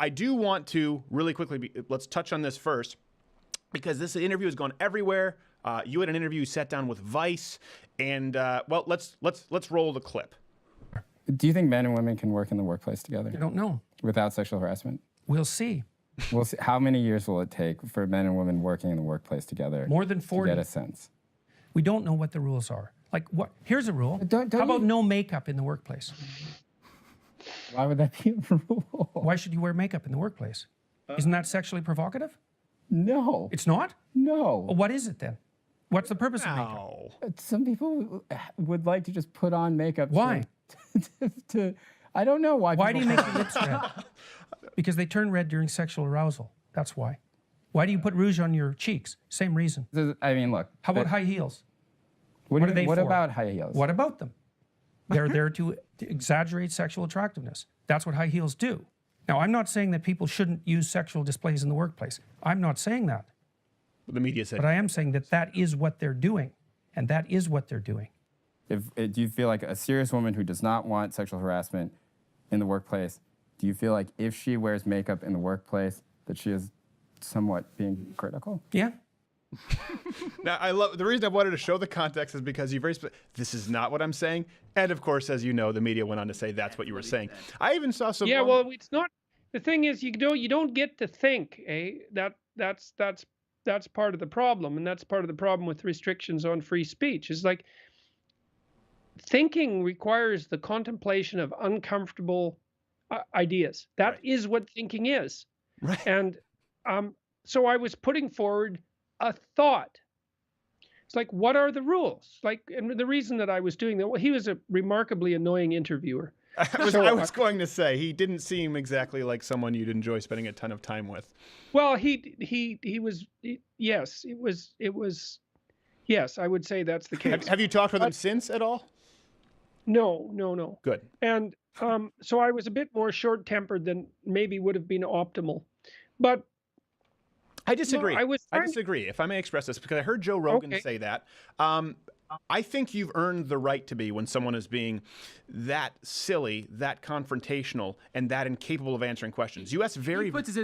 I do want to really quickly, let's touch on this first, because this interview has gone everywhere. You had an interview, you sat down with Vice, and well, let's roll the clip. Do you think men and women can work in the workplace together? I don't know. Without sexual harassment? We'll see. We'll see. How many years will it take for men and women working in the workplace together? More than 40. To get a sense. We don't know what the rules are. Like what? Here's a rule. Don't How about no makeup in the workplace? Why would that be a rule? Why should you wear makeup in the workplace? Isn't that sexually provocative? No. It's not? No. Well, what is it then? What's the purpose of makeup? Some people would like to just put on makeup. Why? I don't know why. Why do you make your lips red? Because they turn red during sexual arousal. That's why. Why do you put rouge on your cheeks? Same reason. I mean, look. How about high heels? What are they for? What about high heels? What about them? They're there to exaggerate sexual attractiveness. That's what high heels do. Now, I'm not saying that people shouldn't use sexual displays in the workplace. I'm not saying that. The media said. But I am saying that that is what they're doing. And that is what they're doing. Do you feel like a serious woman who does not want sexual harassment in the workplace, do you feel like if she wears makeup in the workplace that she is somewhat being critical? Yeah. Now, I love the reason I wanted to show the context is because you this is not what I'm saying. And of course, as you know, the media went on to say that's what you were saying. I even saw some. Yeah, well, it's not. The thing is, you don't get to think. That's part of the problem, and that's part of the problem with restrictions on free speech. Is like thinking requires the contemplation of uncomfortable ideas. That is what thinking is. Right. And so I was putting forward a thought. It's like, what are the rules? Like, and the reason that I was doing that, well, he was a remarkably annoying interviewer. I was going to say, he didn't seem exactly like someone you'd enjoy spending a ton of time with. Well, he was, yes, yes, I would say that's the case. Have you talked with him since at all? No. Good. And so I was a bit more short-tempered than maybe would have been optimal. But I disagree. No, I disagree, if I may express this, because I heard Joe Rogan say that. I think you've earned the right to be when someone is being that silly, that confrontational, and that incapable of answering questions. You ask He puts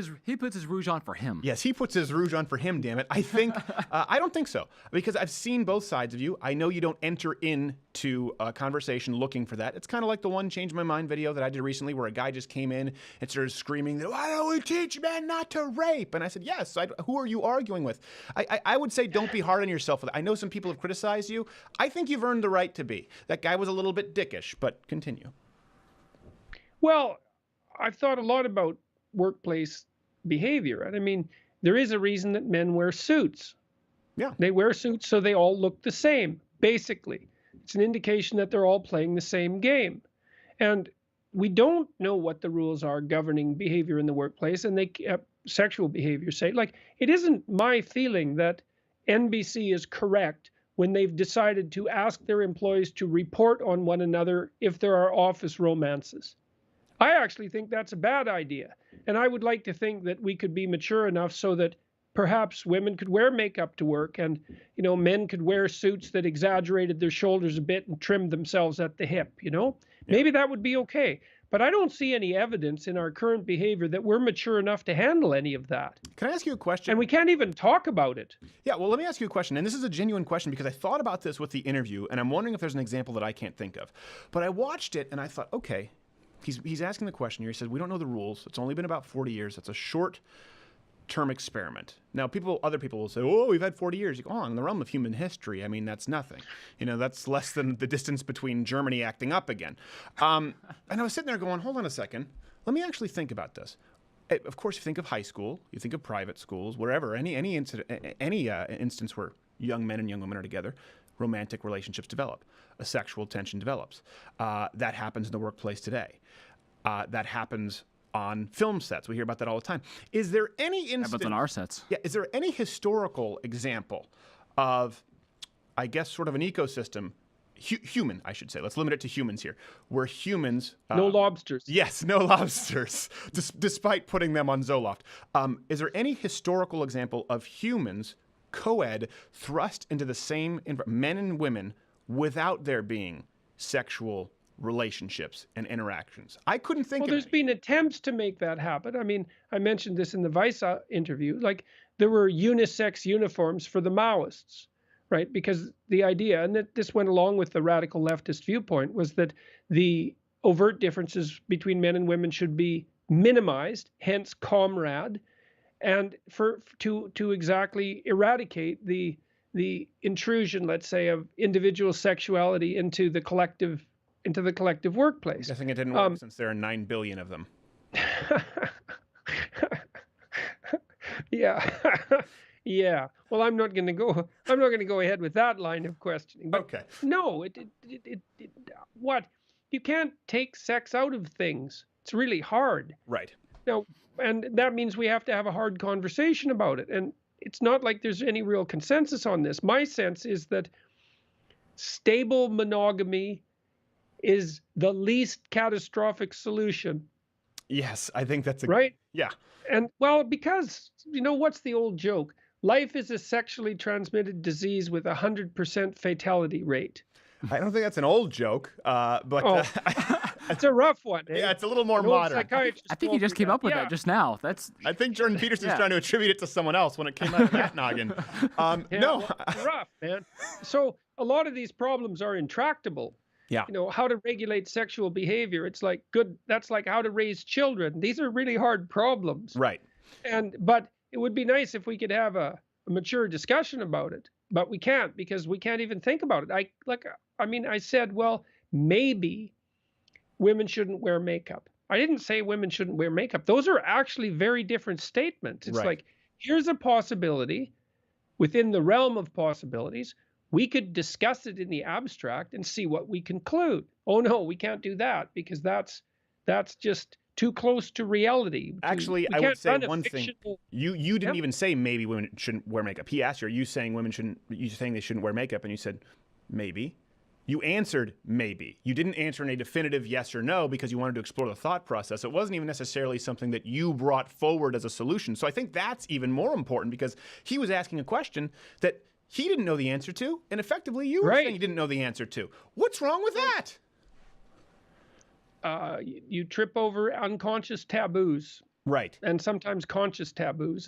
his rouge on for him. Yes, he puts his rouge on for him, damn it. I think, I don't think so. Because I've seen both sides of you. I know you don't enter into a conversation looking for that. It's kind of like the one Change My Mind video that I did recently where a guy just came in and started screaming, why don't we teach men not to rape? And I said, yes, who are you arguing with? I would say don't be hard on yourself. I know some people have criticized you. I think you've earned the right to be. That guy was a little bit dickish, but continue. Well, I've thought a lot about workplace behavior. And I mean, there is a reason that men wear suits. Yeah. They wear suits so they all look the same, basically. It's an indication that they're all playing the same game. And we don't know what the rules are governing behavior in the workplace, and sexual behavior, say. Like, it isn't my feeling that NBC is correct when they've decided to ask their employees to report on one another if there are office romances. I actually think that's a bad idea. And I would like to think that we could be mature enough so that perhaps women could wear makeup to work and, men could wear suits that exaggerated their shoulders a bit and trimmed themselves at the hip, Yeah. Maybe that would be okay. But I don't see any evidence in our current behavior that we're mature enough to handle any of that. Can I ask you a question? And we can't even talk about it. Yeah, well, let me ask you a question. And this is a genuine question because I thought about this with the interview, and I'm wondering if there's an example that I can't think of. But I watched it, and I thought, okay, he's asking the question here. He said, we don't know the rules. It's only been about 40 years. That's a short-term experiment. Now, other people will say, oh, we've had 40 years. You go, oh, in the realm of human history, I mean, that's nothing. That's less than the distance between Germany acting up again. And I was sitting there going, hold on a second. Let me actually think about this. Of course, you think of high school, you think of private schools, wherever, any instance where young men and young women are together, romantic relationships develop, a sexual tension develops. That happens in the workplace today. That happens on film sets. We hear about that all the time. Is there any instance... Happens on our sets. Yeah. Is there any historical example of, I guess, sort of an ecosystem, human, I should say. Let's limit it to humans here, where humans... no lobsters. Yes, no lobsters, despite putting them on Zoloft. Is there any historical example of humans, co-ed, thrust into the same... men and women without there being sexual relationships and interactions. I couldn't think Well, of there's any. been attempts to make that happen. I mean, I mentioned this in the Vice interview. Like, there were unisex uniforms for the Maoists, right? Because the idea, and that this went along with the radical leftist viewpoint, was that the overt differences between men and women should be minimized, hence comrade, and to exactly eradicate the intrusion, let's say, of individual sexuality into the collective workplace. I'm guessing it didn't work since there are 9 billion of them. Yeah. Yeah. Well, I'm not going to go ahead with that line of questioning. But Okay. no, what? You can't take sex out of things. It's really hard. Right. Now, and that means we have to have a hard conversation about it. And it's not like there's any real consensus on this. My sense is that stable monogamy is the least catastrophic solution. Yes, I think that's right. Yeah. And well, because what's the old joke? Life is a sexually transmitted disease with 100% fatality rate. I don't think that's an old joke, but it's a rough one. Eh? Yeah, it's a little more An old modern. psychiatrist I think you just came up with yeah. that just now. I think Jordan Peterson's Yeah. trying to attribute it to someone else when it came out of that noggin. Yeah, No. well, it's rough, man. So a lot of these problems are intractable. Yeah. How to regulate sexual behavior. It's like that's like how to raise children. These are really hard problems. Right. But it would be nice if we could have a mature discussion about it. But we can't, because we can't even think about it. I said, well, maybe women shouldn't wear makeup. I didn't say women shouldn't wear makeup. Those are actually very different statements. It's Right. like, here's a possibility within the realm of possibilities. We could discuss it in the abstract and see what we conclude. Oh no, we can't do that because that's just too close to reality. Actually, I would say one thing. You didn't even say maybe women shouldn't wear makeup. He asked you, are you saying you saying they shouldn't wear makeup? And you said, maybe. You answered maybe. You didn't answer in a definitive yes or no because you wanted to explore the thought process. It wasn't even necessarily something that you brought forward as a solution. So I think that's even more important because he was asking a question that he didn't know the answer to, and effectively you were saying you didn't know the answer to. What's wrong with that? You trip over unconscious taboos. Right. And sometimes conscious taboos.